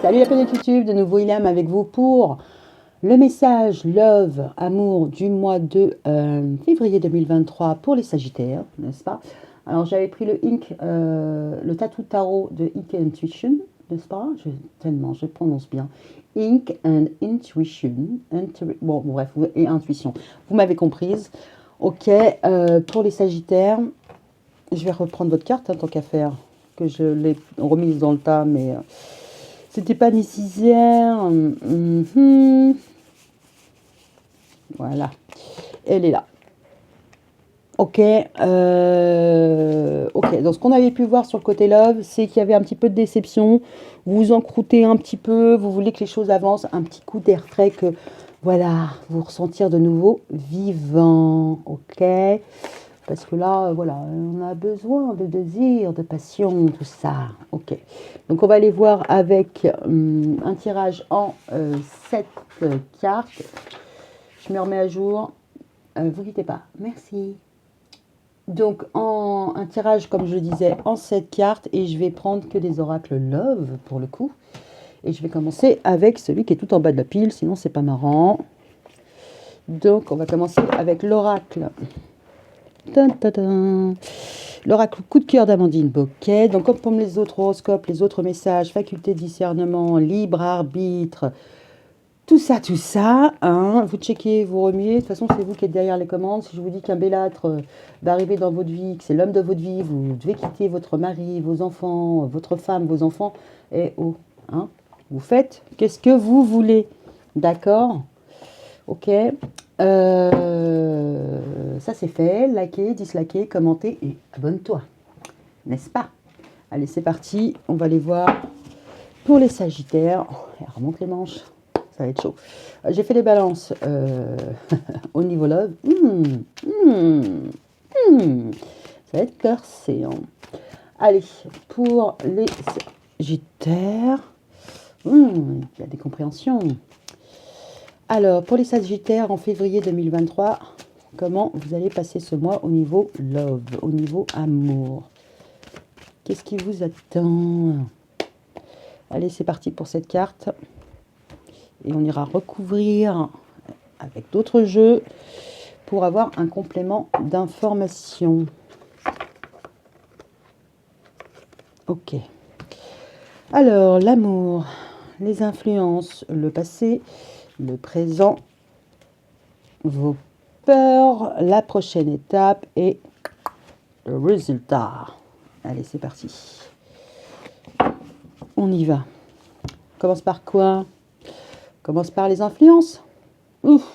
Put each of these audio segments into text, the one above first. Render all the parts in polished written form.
Salut la planète YouTube, de nouveau Ilham avec vous pour le message Love, Amour du mois de février 2023 pour les Sagittaires, n'est-ce pas? Alors j'avais pris le Ink, le Tattoo Tarot de Ink and Intuition, n'est-ce pas? Je prononce bien. Ink and Intuition, bon bref, et Intuition. Vous m'avez comprise. Ok, pour les Sagittaires, je vais reprendre votre carte, hein, tant qu'à faire, que je l'ai remise dans le tas, mais... c'était pas nécessaire. Voilà. Elle est là. Ok. Ok. Donc, ce qu'on avait pu voir sur le côté love, c'est qu'il y avait un petit peu de déception. Vous vous en croûtez un petit peu. Vous voulez que les choses avancent. Un petit coup d'air frais que, voilà, vous ressentir de nouveau vivant. Ok. Parce que là, voilà, on a besoin de désir, de passion, tout ça. Ok. Donc, on va aller voir avec un tirage en 7 cartes. Je me remets à jour. Vous quittez pas. Merci. Donc, un tirage, comme je le disais, en 7 cartes. Et je vais prendre que des oracles love, pour le coup. Et je vais commencer avec celui qui est tout en bas de la pile. Sinon, c'est pas marrant. Donc, on va commencer avec l'oracle. L'oracle coup de cœur d'Amandine Boquet. Donc, comme pour les autres horoscopes, les autres messages, faculté de discernement, libre arbitre, tout ça, hein, vous checkez, vous remuez. De toute façon, c'est vous qui êtes derrière les commandes. Si je vous dis qu'un bellâtre va arriver dans votre vie, que c'est l'homme de votre vie, vous devez quitter votre mari, vos enfants, votre femme, vos enfants, et oh, hein, vous faites qu'est-ce que vous voulez. D'accord? Ok. Ça c'est fait, likez, dislikez, commentez et abonne-toi, n'est-ce pas? Allez, c'est parti, on va les voir pour les Sagittaires. Remonte les manches, ça va être chaud. J'ai fait les balances au niveau love. Ça va être corsé. Hein. Allez, pour les Sagittaires. Il y a des compréhensions. Alors, pour les Sagittaires, en février 2023, comment vous allez passer ce mois au niveau love, au niveau amour? Qu'est-ce qui vous attend? Allez, c'est parti pour cette carte. Et on ira recouvrir avec d'autres jeux pour avoir un complément d'information. Ok. Alors, l'amour, les influences, le passé, le présent, vos peurs, la prochaine étape et le résultat. Allez, c'est parti. On y va. On commence par quoi? On commence par les influences. Ouf,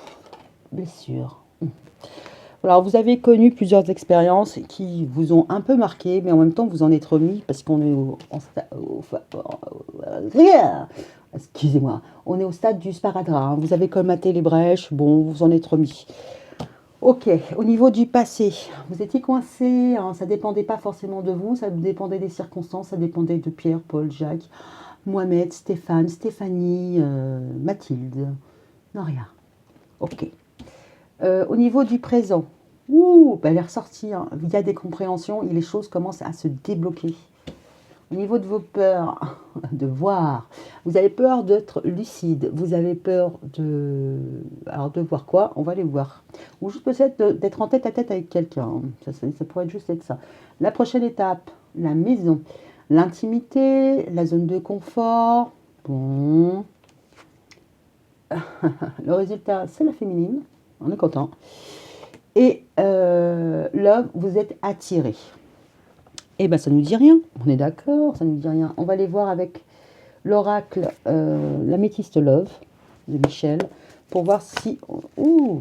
blessure. Alors, vous avez connu plusieurs expériences qui vous ont un peu marqué, mais en même temps, vous en êtes remis parce qu'on est excusez-moi, on est au stade du sparadrap. Hein. Vous avez colmaté les brèches, bon, vous en êtes remis. Ok, au niveau du passé, vous étiez coincé, hein, ça ne dépendait pas forcément de vous, ça dépendait des circonstances, ça dépendait de Pierre, Paul, Jacques, Mohamed, Stéphane, Stéphanie, Mathilde, non rien. Ok. Au niveau du présent, elle est ressortie, hein, il y a des compréhensions et les choses commencent à se débloquer. Au niveau de vos peurs, de voir, vous avez peur d'être lucide, vous avez peur de... Alors de voir quoi? On va aller voir. Ou juste peut-être d'être en tête à tête avec quelqu'un, ça pourrait juste être ça. La prochaine étape, la maison, l'intimité, la zone de confort, bon. Le résultat, c'est la féminine, on est content. Et là, vous êtes attiré. Eh bien, ça ne nous dit rien. On est d'accord, ça ne nous dit rien. On va aller voir avec l'oracle l'améthyste love de Michel pour voir si... Ouh.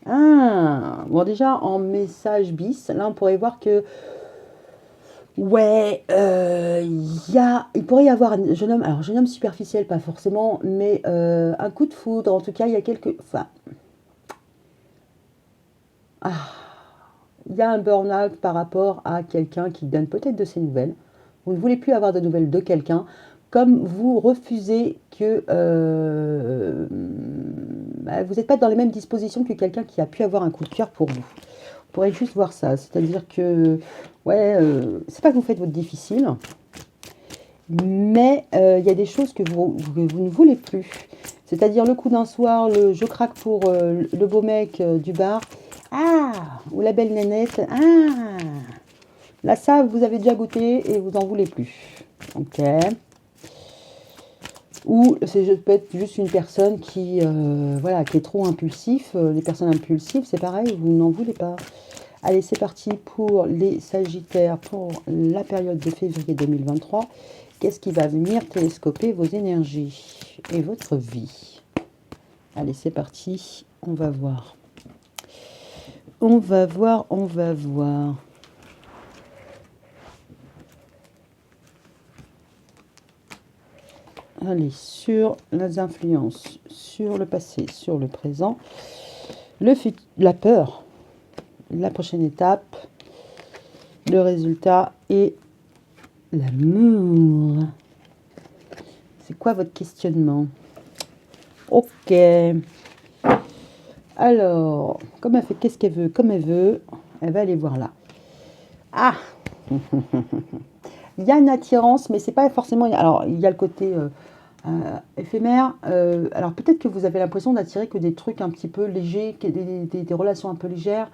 Ah, bon, déjà, en message bis, là, on pourrait voir que... Ouais, il pourrait y avoir un jeune homme... Alors, jeune homme superficiel, pas forcément, mais un coup de foudre. En tout cas, il y a quelques... Enfin... Ah... Il y a un burn-out par rapport à quelqu'un qui donne peut-être de ses nouvelles. Vous ne voulez plus avoir de nouvelles de quelqu'un, comme vous refusez que vous n'êtes pas dans les mêmes dispositions que quelqu'un qui a pu avoir un coup de cœur pour vous. Vous pourrez juste voir ça, c'est-à-dire que, ouais, c'est pas que vous faites votre difficile, mais il y a des choses que vous ne voulez plus. C'est-à-dire le coup d'un soir, le je craque pour le beau mec du bar. Ah, ou la belle nénette. Ah, là, ça, vous avez déjà goûté et vous n'en voulez plus. Ok. Ou c'est peut être juste une personne qui, voilà, qui est trop impulsif. Les personnes impulsives, c'est pareil, vous n'en voulez pas. Allez, c'est parti pour les Sagittaires pour la période de février 2023. Qu'est-ce qui va venir télescoper vos énergies et votre vie? Allez, c'est parti. On va voir. On va voir, on va voir. Allez, sur les influences, sur le passé, sur le présent, la peur, la prochaine étape, le résultat et l'amour. C'est quoi votre questionnement? Ok. Alors, comme elle fait qu'est-ce qu'elle veut, comme elle veut, elle va aller voir là. Ah. Il y a une attirance, mais c'est pas forcément. Alors, il y a le côté éphémère. Alors, peut-être que vous avez l'impression d'attirer que des trucs un petit peu légers, des relations un peu légères,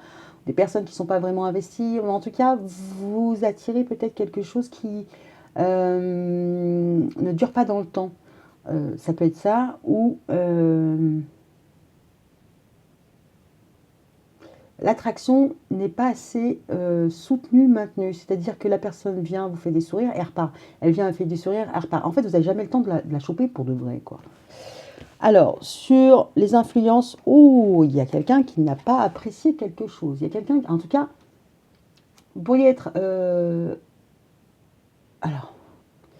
des personnes qui ne sont pas vraiment investies. En tout cas, vous attirez peut-être quelque chose qui ne dure pas dans le temps. Ça peut être ça, ou l'attraction n'est pas assez soutenue, maintenue. C'est-à-dire que la personne vient, vous fait des sourires, elle repart. Elle vient, elle fait des sourires, elle repart. En fait, vous n'avez jamais le temps de la choper pour de vrai, quoi. Alors, sur les influences, oh, il y a quelqu'un qui n'a pas apprécié quelque chose. Il y a quelqu'un, en tout cas, vous pourriez être... alors,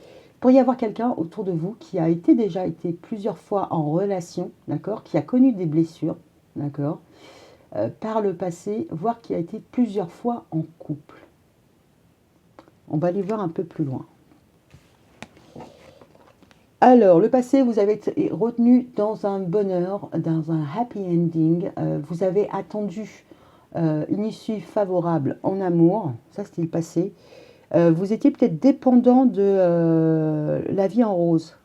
il pourrait y avoir quelqu'un autour de vous qui a déjà été plusieurs fois en relation, d'accord, qui a connu des blessures, d'accord, par le passé, voire qui a été plusieurs fois en couple. On va aller voir un peu plus loin. Alors, le passé, vous avez été retenu dans un bonheur, dans un happy ending. Vous avez attendu une issue favorable en amour. Ça, c'était le passé. Vous étiez peut-être dépendant de la vie en rose.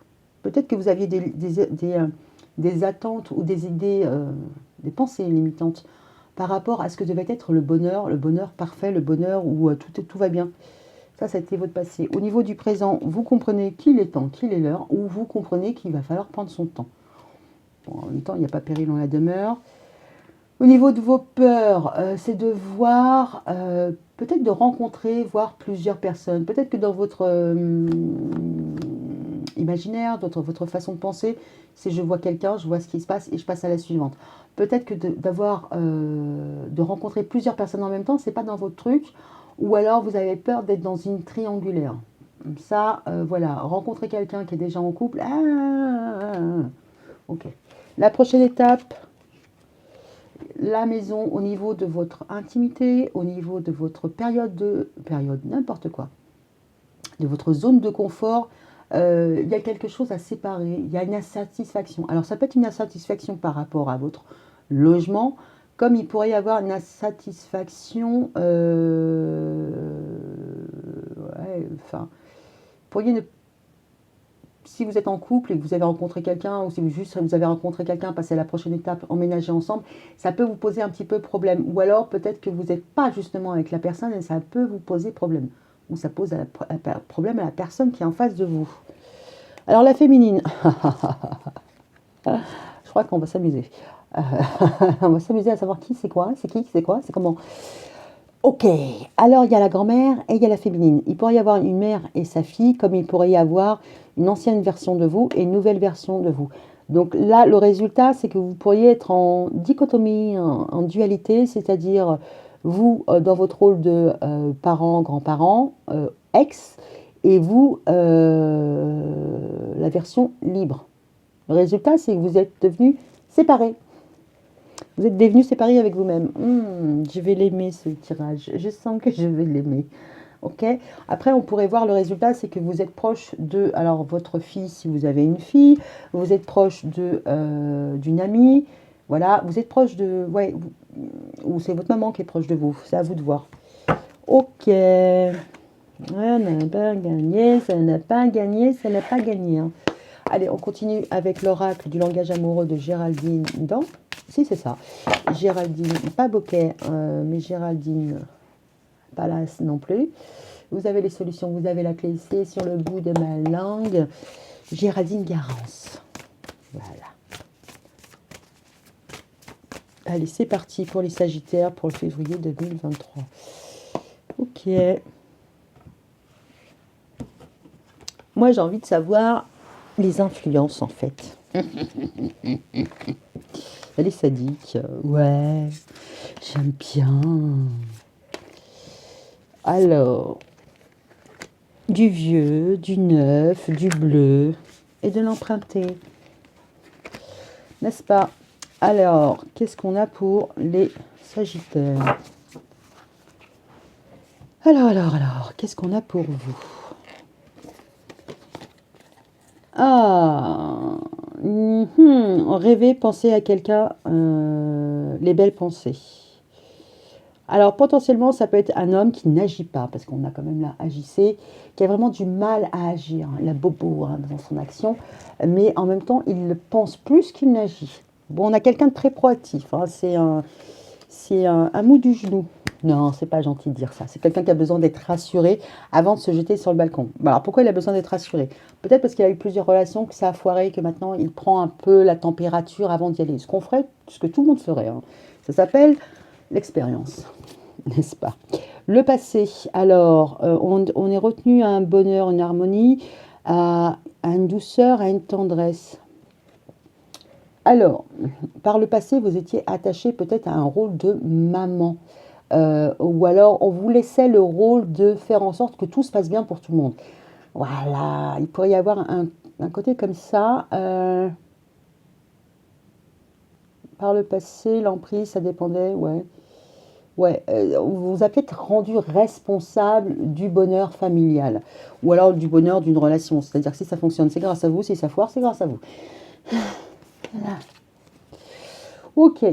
Peut-être que vous aviez des attentes ou des idées, des pensées limitantes par rapport à ce que devait être le bonheur parfait, le bonheur où tout va bien. Ça a été votre passé. Au niveau du présent, vous comprenez qu'il est temps, qu'il est l'heure, ou vous comprenez qu'il va falloir prendre son temps. Bon, en même temps, il n'y a pas péril en la demeure. Au niveau de vos peurs, c'est de voir, peut-être de rencontrer, voir plusieurs personnes. Peut-être que dans votre imaginaire, votre façon de penser, c'est je vois quelqu'un, je vois ce qui se passe et je passe à la suivante. Peut-être que de rencontrer plusieurs personnes en même temps, c'est pas dans votre truc, ou alors vous avez peur d'être dans une triangulaire. Ça, voilà, rencontrer quelqu'un qui est déjà en couple. Ok. La prochaine étape, la maison au niveau de votre intimité, au niveau de votre période, n'importe quoi, de votre zone de confort, il y a quelque chose à séparer, il y a une insatisfaction. Alors ça peut être une insatisfaction par rapport à votre logement, comme il pourrait y avoir une insatisfaction, ouais, enfin, pourriez ne si vous êtes en couple et que vous avez rencontré quelqu'un, ou si vous avez rencontré quelqu'un, passé à la prochaine étape, emménager ensemble, ça peut vous poser un petit peu problème. Ou alors peut-être que vous n'êtes pas justement avec la personne et ça peut vous poser problème. Ou ça pose problème à la personne qui est en face de vous. Alors la féminine, je crois qu'on va s'amuser. On va s'amuser à savoir qui, c'est quoi, c'est comment. Ok, alors il y a la grand-mère et il y a la féminine. Il pourrait y avoir une mère et sa fille, comme il pourrait y avoir une ancienne version de vous et une nouvelle version de vous. Donc là, le résultat, c'est que vous pourriez être en dichotomie, en dualité, c'est-à-dire vous dans votre rôle de parent, grand-parent, ex, et vous, la version libre. Le résultat, c'est que vous êtes devenus séparés. Vous êtes devenus séparés avec vous-même. Je vais l'aimer ce tirage. Je sens que je vais l'aimer. Ok. Après, on pourrait voir le résultat, c'est que vous êtes proche de, alors votre fille, si vous avez une fille, vous êtes proche de d'une amie. Voilà, vous êtes proche de, ouais, ou c'est votre maman qui est proche de vous. C'est à vous de voir. Ok. Ouais, on n'a pas gagné, ça n'a pas gagné, ça n'a pas gagné, hein. Allez, on continue avec l'oracle du langage amoureux de Géraldine dans... Si, c'est ça. Géraldine, pas Bouquet, mais Géraldine, pas là non plus. Vous avez les solutions, vous avez la clé C sur le bout de ma langue. Géraldine Garance. Voilà. Allez, c'est parti pour les Sagittaires pour le février 2023. Ok. Moi, j'ai envie de savoir les influences, en fait. Elle est sadique. Ouais, j'aime bien. Alors, du vieux, du neuf, du bleu et de l'emprunté. N'est-ce pas? Alors, qu'est-ce qu'on a pour les Sagittaires? Alors, qu'est-ce qu'on a pour vous? Ah, rêver, penser à quelqu'un, les belles pensées. Alors, potentiellement, ça peut être un homme qui n'agit pas, parce qu'on a quand même là agissé, qui a vraiment du mal à agir. Il a bobo dans son action, mais en même temps, il le pense plus qu'il n'agit. Bon, on a quelqu'un de très proactif, hein, c'est un mou du genou. Non, c'est pas gentil de dire ça. C'est quelqu'un qui a besoin d'être rassuré avant de se jeter sur le balcon. Bon, alors pourquoi il a besoin d'être rassuré? Peut-être parce qu'il a eu plusieurs relations, que ça a foiré, que maintenant il prend un peu la température avant d'y aller. Ce qu'on ferait, ce que tout le monde ferait, hein. Ça s'appelle l'expérience, n'est-ce pas? Le passé, alors, on est retenu à un bonheur, une harmonie, à une douceur, à une tendresse. Alors, par le passé, vous étiez attaché peut-être à un rôle de maman. Ou alors, on vous laissait le rôle de faire en sorte que tout se passe bien pour tout le monde. Voilà, il pourrait y avoir un côté comme ça. Par le passé, l'emprise, ça dépendait, ouais. Ouais, on vous a peut-être rendu responsable du bonheur familial. Ou alors du bonheur d'une relation. C'est-à-dire que si ça fonctionne, c'est grâce à vous. Si ça foire, c'est grâce à vous. Voilà. Ok,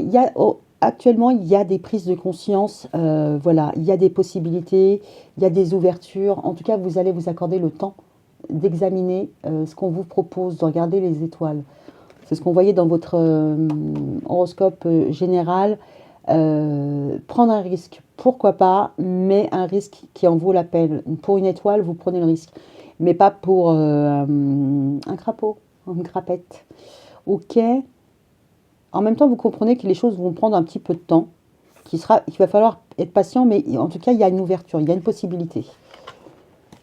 actuellement, il y a des prises de conscience, voilà, il y a des possibilités, il y a des ouvertures. En tout cas, vous allez vous accorder le temps d'examiner ce qu'on vous propose, de regarder les étoiles. C'est ce qu'on voyait dans votre horoscope général. Prendre un risque, pourquoi pas, mais un risque qui en vaut la peine. Pour une étoile, vous prenez le risque, mais pas pour un crapaud, une crapette. Ok. En même temps, vous comprenez que les choses vont prendre un petit peu de temps, qu'il va falloir être patient, mais en tout cas, il y a une ouverture, il y a une possibilité.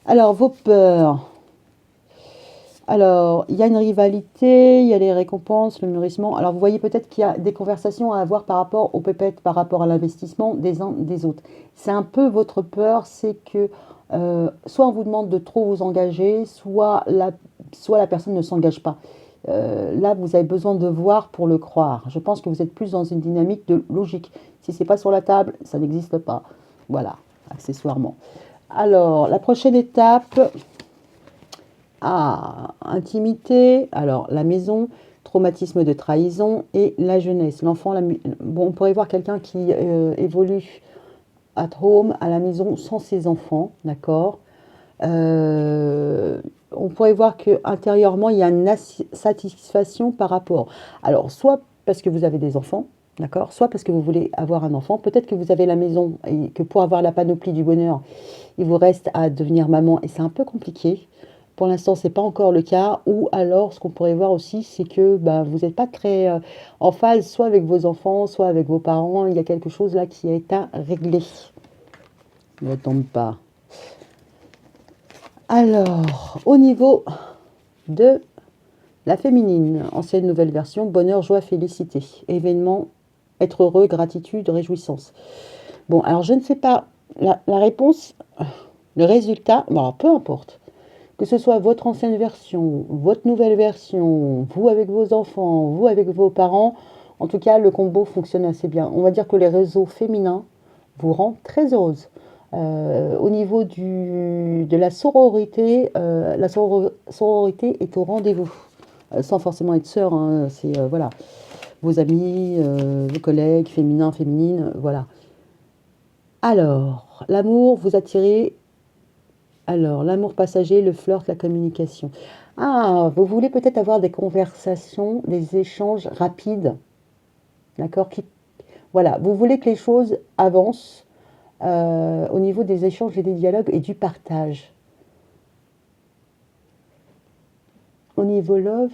Alors, vos peurs. Alors, il y a une rivalité, il y a les récompenses, le mûrissement. Alors, vous voyez peut-être qu'il y a des conversations à avoir par rapport aux pépettes, par rapport à l'investissement des uns des autres. C'est un peu votre peur, c'est que soit on vous demande de trop vous engager, soit la personne ne s'engage pas. Là, vous avez besoin de voir pour le croire. Je pense que vous êtes plus dans une dynamique de logique. Si c'est pas sur la table, ça n'existe pas. Voilà, accessoirement. Alors, la prochaine étape, intimité, alors la maison, traumatisme de trahison et la jeunesse, l'enfant. Bon, on pourrait voir quelqu'un qui évolue at home, à la maison, sans ses enfants, d'accord. On pourrait voir que intérieurement il y a une satisfaction par rapport. Alors, soit parce que vous avez des enfants, d'accord, soit parce que vous voulez avoir un enfant. Peut-être que vous avez la maison et que pour avoir la panoplie du bonheur, il vous reste à devenir maman et c'est un peu compliqué. Pour l'instant, c'est pas encore le cas. Ou alors, ce qu'on pourrait voir aussi, c'est que ben, vous n'êtes pas très en phase, soit avec vos enfants, soit avec vos parents. Il y a quelque chose là qui est à régler. Ne tombe pas. Alors, au niveau de la féminine, ancienne nouvelle version, bonheur, joie, félicité, événement, être heureux, gratitude, réjouissance. Bon, alors je ne sais pas la réponse, le résultat, bon, alors peu importe. Que ce soit votre ancienne version, votre nouvelle version, vous avec vos enfants, vous avec vos parents, en tout cas, le combo fonctionne assez bien. On va dire que les réseaux féminins vous rendent très heureuse. Au niveau de la sororité, sororité est au rendez-vous. Sans forcément être sœur, hein, c'est voilà, vos amis, vos collègues, féminins, féminines, voilà. Alors, l'amour, vous attirez Alors, l'amour passager, le flirt, la communication. Ah, vous voulez peut-être avoir des conversations, des échanges rapides, d'accord? Voilà, vous voulez que les choses avancent au niveau des échanges et des dialogues et du partage. Au niveau love,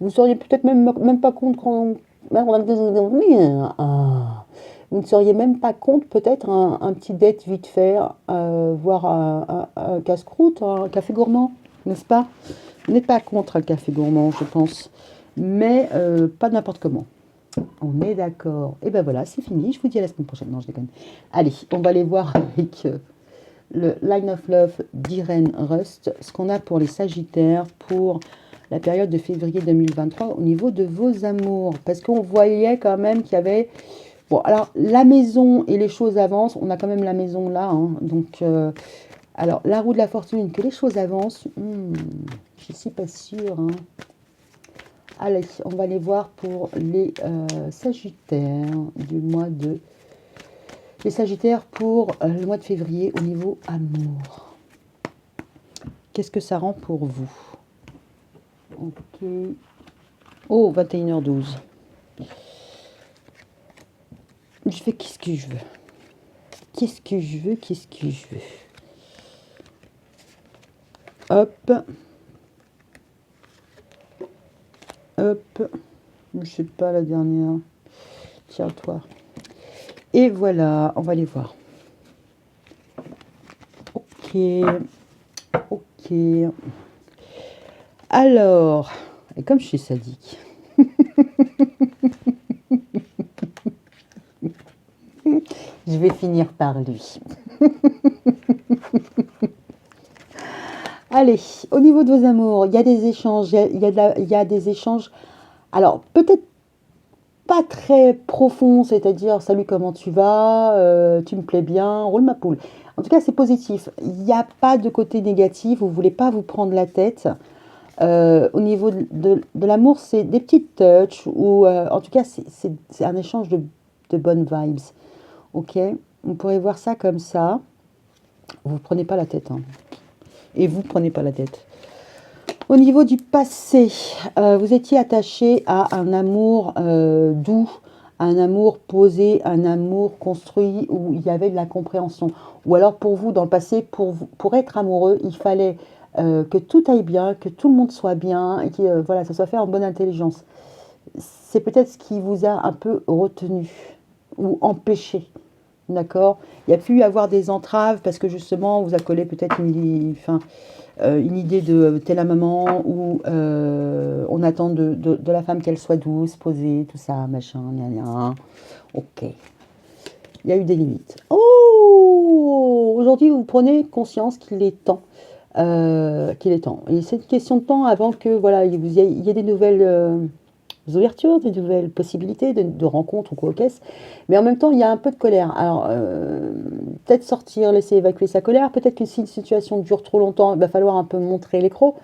vous ne seriez peut-être même pas compte quand... Ah. Vous ne seriez même pas compte peut-être un petit date vite fait, voire un casse-croûte, un café gourmand, n'est-ce pas? Vous n'êtes pas contre un café gourmand, je pense, mais pas n'importe comment. On est d'accord. Et ben voilà, c'est fini. Je vous dis à la semaine prochaine. Non, je déconne. Allez, on va aller voir avec le Line of Love d'Irene Rust, ce qu'on a pour les Sagittaires pour la période de février 2023 au niveau de vos amours. Parce qu'on voyait quand même qu'il y avait... Bon, alors, la maison et les choses avancent. On a quand même la maison là. Hein, donc, alors, la roue de la fortune, que les choses avancent. Je ne suis pas sûre. Hein. Allez, on va aller voir pour les Sagittaires du mois de... Les Sagittaires pour le mois de février au niveau amour. Qu'est-ce que ça rend pour vous? Ok. Oh, 21h12. Je fais qu'est-ce que je veux. Qu'est-ce que je veux? Qu'est-ce que je veux? Hop. Hop. Je sais pas la dernière. Tiens-toi. Et voilà, on va aller voir. Ok. Ok. Alors, et comme je suis sadique, je vais finir par lui. Allez, au niveau de vos amours, il y a des échanges, il y a des échanges, alors peut-être pas très profonds, c'est-à-dire salut, comment tu vas, tu me plais bien, roule ma poule. En tout cas, c'est positif. Il n'y a pas de côté négatif, vous ne voulez pas vous prendre la tête. Au niveau de l'amour, c'est des petites touches, ou en tout cas, c'est un échange de bonnes vibes. Ok? Vous pourrez voir ça comme ça. Vous ne prenez pas la tête. Hein. Et vous ne prenez pas la tête. Au niveau du passé, vous étiez attaché à un amour doux, un amour posé, un amour construit où il y avait de la compréhension. Ou alors pour vous, dans le passé, pour être amoureux, il fallait que tout aille bien, que tout le monde soit bien, et que voilà, ça soit fait en bonne intelligence. C'est peut-être ce qui vous a un peu retenu ou empêché. D'accord? Il y a pu y avoir des entraves parce que justement, on vous a collé peut-être une idée de telle la maman ou on attend de la femme qu'elle soit douce, posée, tout ça, machin, gna gna. Ok. Il y a eu des limites. Oh! Aujourd'hui, vous prenez conscience qu'il est temps. Qu'il est temps. Et c'est une question de temps avant que voilà, il y ait des nouvelles ouvertures, des nouvelles possibilités de rencontres ou quoi qu'est-ce. Mais en même temps, il y a un peu de colère. Alors, peut-être sortir, laisser évacuer sa colère. Peut-être que si une situation dure trop longtemps, il va falloir un peu montrer l'écrou.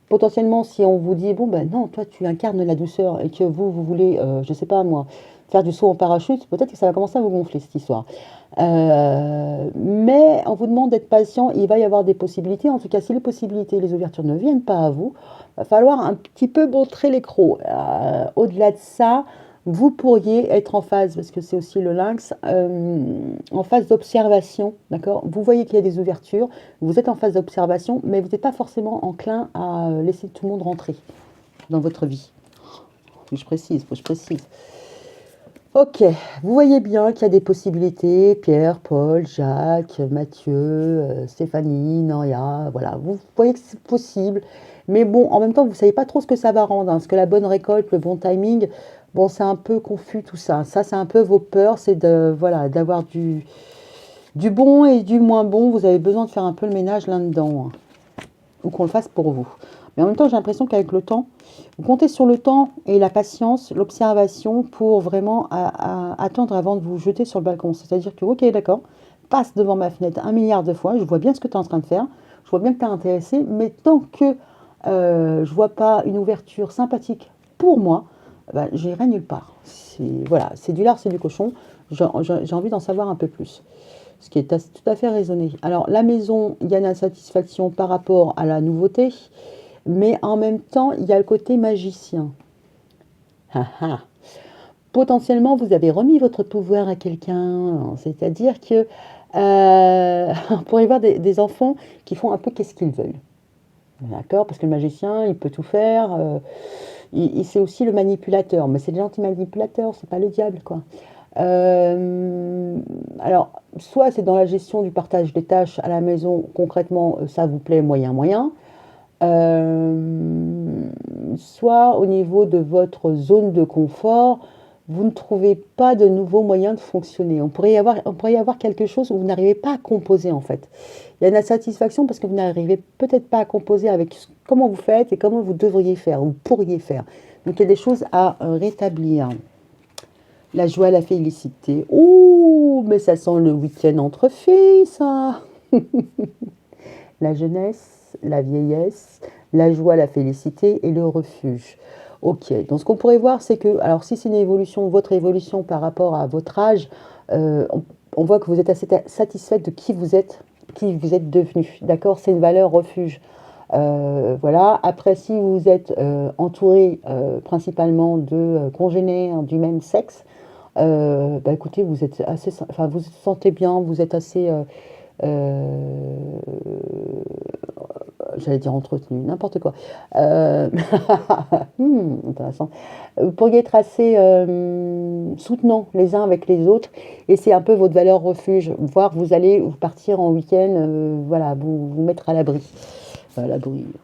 Potentiellement, si on vous dit, bon, ben non, toi, tu incarnes la douceur et que vous voulez, je sais pas moi, faire du saut en parachute, peut-être que ça va commencer à vous gonfler, cette histoire. Mais on vous demande d'être patient, il va y avoir des possibilités. En tout cas, si les possibilités, les ouvertures ne viennent pas à vous, il va falloir un petit peu montrer les crocs. Au-delà de ça, vous pourriez être en phase, parce que c'est aussi le lynx, en phase d'observation, d'accord? Vous voyez qu'il y a des ouvertures, vous êtes en phase d'observation, mais vous n'êtes pas forcément enclin à laisser tout le monde rentrer dans votre vie. Faut que je précise, faut que je précise. Ok, vous voyez bien qu'il y a des possibilités, Pierre, Paul, Jacques, Mathieu, Stéphanie, Noria, voilà, vous voyez que c'est possible, mais bon, en même temps, vous ne savez pas trop ce que ça va rendre, hein, parce que la bonne récolte, le bon timing, bon, c'est un peu confus tout ça, c'est un peu vos peurs, c'est de, voilà, d'avoir du bon et du moins bon, vous avez besoin de faire un peu le ménage là-dedans, hein, ou qu'on le fasse pour vous. Mais en même temps, j'ai l'impression qu'avec le temps, vous comptez sur le temps et la patience, l'observation pour vraiment attendre avant de vous jeter sur le balcon. C'est-à-dire que, ok, d'accord, passe devant ma fenêtre 1 milliard de fois, je vois bien ce que tu es en train de faire, je vois bien que tu es intéressé, mais tant que je ne vois pas une ouverture sympathique pour moi, bah, j'irai nulle part. Voilà, c'est du lard, c'est du cochon, j'ai envie d'en savoir un peu plus. ce qui est tout à fait raisonné. Alors, la maison, il y a une insatisfaction par rapport à la nouveauté, mais en même temps, il y a le côté magicien. Ah, ah. Potentiellement, vous avez remis votre pouvoir à quelqu'un, c'est-à-dire que on pourrait voir des enfants qui font un peu qu'est-ce qu'ils veulent. D'accord? Parce que le magicien, il peut tout faire. C'est aussi le manipulateur. Mais c'est le gentil manipulateur, c'est pas le diable, quoi. Alors, soit c'est dans la gestion du partage des tâches à la maison, concrètement, ça vous plaît moyen, moyen. Soit au niveau de votre zone de confort, vous ne trouvez pas de nouveaux moyens de fonctionner. On pourrait y avoir quelque chose où vous n'arrivez pas à composer en fait. Il y a une insatisfaction parce que vous n'arrivez peut-être pas à composer avec comment vous faites et comment vous devriez faire ou pourriez faire. Donc il y a des choses à rétablir. La joie, la félicité. Ouh, mais ça sent le week-end entre filles, ça. La jeunesse, la vieillesse, la joie, la félicité et le refuge. Ok, donc ce qu'on pourrait voir, c'est que, alors si c'est une évolution, votre évolution par rapport à votre âge, on voit que vous êtes assez satisfaite de qui vous êtes devenu. D'accord, c'est une valeur refuge. Voilà. Après, si vous êtes entouré principalement de congénères du même sexe, bah écoutez, vous êtes assez, enfin, vous vous sentez bien, vous êtes assez euh, j'allais dire entretenu, n'importe quoi. Euh, intéressant. Vous pourriez être assez soutenant les uns avec les autres, et c'est un peu votre valeur refuge. Voire vous allez vous partir en week-end, voilà, vous mettre à l'abri,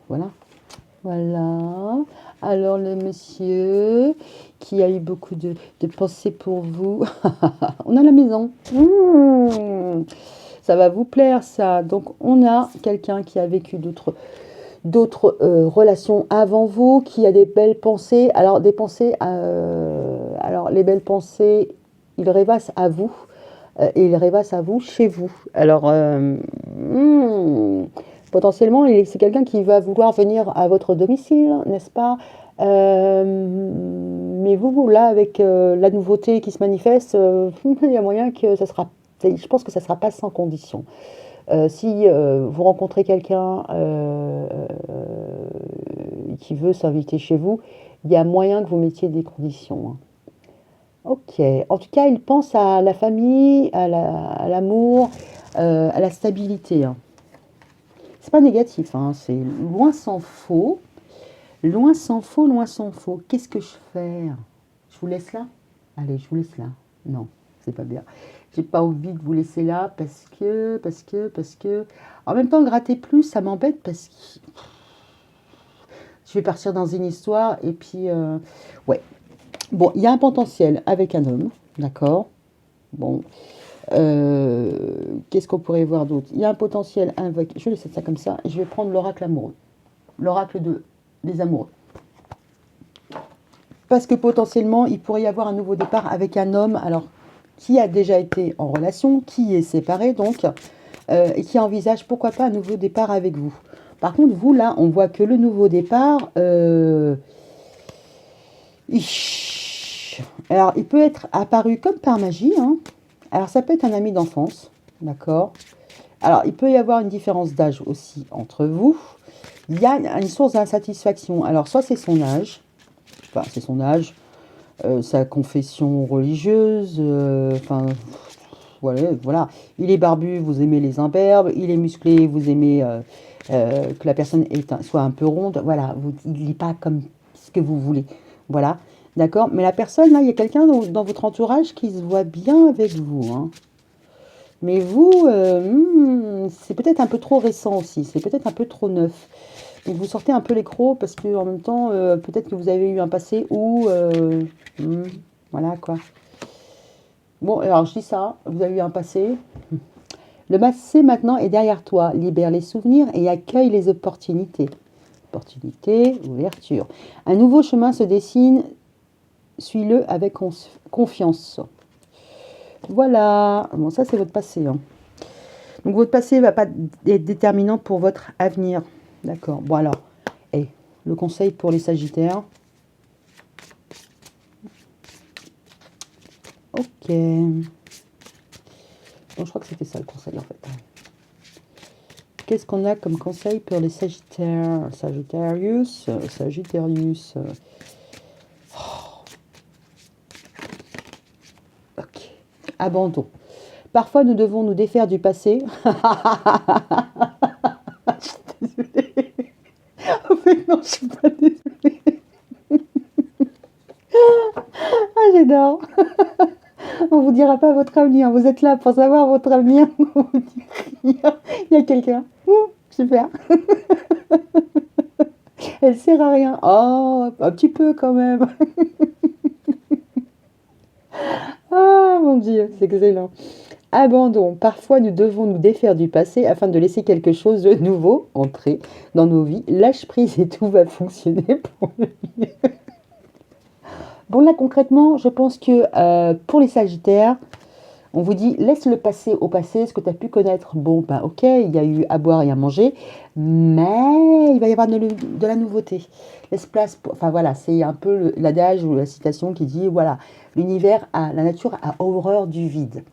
voilà. Voilà. Alors le monsieur qui a eu beaucoup de pensées pour vous, on a la maison. Ça va vous plaire ça. Donc on a quelqu'un qui a vécu d'autres relations avant vous, qui a des belles pensées. Alors des pensées, alors les belles pensées, il rêvasse à vous et il rêvasse à vous chez vous. Alors potentiellement, c'est quelqu'un qui va vouloir venir à votre domicile, n'est-ce pas? Mais vous, là, avec la nouveauté qui se manifeste, il y a moyen que ça sera. Je pense que ça ne sera pas sans condition. Si vous rencontrez quelqu'un qui veut s'inviter chez vous, il y a moyen que vous mettiez des conditions, hein. Ok. En tout cas, il pense à la famille, à l'amour, à la stabilité, hein. C'est pas négatif, hein, c'est loin s'en faut. Loin s'en faut, loin s'en faut. Qu'est-ce que je fais? Je vous laisse là? Allez, je vous laisse là. Non, c'est pas bien. J'ai pas envie de vous laisser là parce que. En même temps, gratter plus, ça m'embête parce que je vais partir dans une histoire et puis. Ouais. Bon, il y a un potentiel avec un homme, d'accord? Bon. Qu'est-ce qu'on pourrait voir d'autre? Il y a un potentiel invoqué. Je vais laisser ça comme ça. Je vais prendre l'oracle amoureux. L'oracle des amoureux. Parce que potentiellement, il pourrait y avoir un nouveau départ avec un homme, alors qui a déjà été en relation, qui est séparé donc, et qui envisage pourquoi pas un nouveau départ avec vous. Par contre, vous là, on voit que le nouveau départ, alors il peut être apparu comme par magie, hein. Alors ça peut être un ami d'enfance, d'accord. Alors il peut y avoir une différence d'âge aussi entre vous. Il y a une source d'insatisfaction. Alors soit c'est son âge, enfin c'est son âge, sa confession religieuse, enfin voilà. Il est barbu, vous aimez les imberbes. Il est musclé, vous aimez que la personne soit un peu ronde. Voilà, il n'est pas comme ce que vous voulez. Voilà, d'accord. Mais la personne, là, il y a quelqu'un dans votre entourage qui se voit bien avec vous, hein. Mais vous, c'est peut-être un peu trop récent aussi. C'est peut-être un peu trop neuf. Donc vous sortez un peu les crocs parce que en même temps, peut-être que vous avez eu un passé où, voilà quoi. Bon, alors je dis ça, vous avez eu un passé. Le passé maintenant est derrière toi. Libère les souvenirs et accueille les opportunités. Opportunité, ouverture. Un nouveau chemin se dessine. Suis-le avec confiance. Voilà. Bon, ça c'est votre passé, hein. Donc votre passé ne va pas être déterminant pour votre avenir. D'accord. Bon alors, le conseil pour les Sagittaires. Ok. Donc, je crois que c'était ça le conseil en fait. Qu'est-ce qu'on a comme conseil pour les Sagittaires? Sagittarius, Sagittarius. Ok. Abandon. Parfois, nous devons nous défaire du passé. Je suis désolée. En fait, non, je suis pas désolée. Ah, j'adore. On vous dira pas votre avenir. Vous êtes là pour savoir votre avenir. On vous dit rien. Il y a quelqu'un. Ouh, super. Elle sert à rien. Oh, un petit peu quand même. Ah, mon Dieu, c'est excellent. Abandon. Parfois, nous devons nous défaire du passé afin de laisser quelque chose de nouveau entrer dans nos vies. Lâche prise et tout va fonctionner pour le mieux. Bon, là, concrètement, je pense que pour les Sagittaires, on vous dit, laisse le passé au passé, ce que tu as pu connaître. Bon, bah ok, il y a eu à boire et à manger, mais il va y avoir de la nouveauté. Laisse place, enfin voilà, c'est un peu l'adage ou la citation qui dit, voilà, la nature a horreur du vide.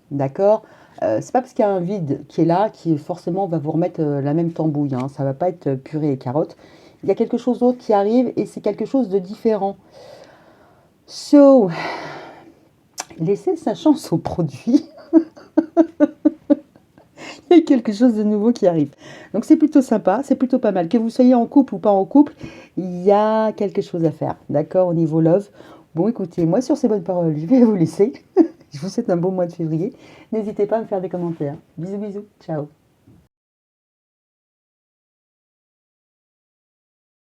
D'accord. C'est pas parce qu'il y a un vide qui est là qui forcément va vous remettre la même tambouille. Hein. Ça va pas être purée et carotte. Il y a quelque chose d'autre qui arrive et c'est quelque chose de différent. So, laissez sa chance au produit. Il y a quelque chose de nouveau qui arrive. Donc c'est plutôt sympa, c'est plutôt pas mal. Que vous soyez en couple ou pas en couple, il y a quelque chose à faire. D'accord, au niveau love. Bon, écoutez, moi sur ces bonnes paroles, je vais vous laisser. Je vous souhaite un bon mois de février. N'hésitez pas à me faire des commentaires. Bisous, bisous. Ciao.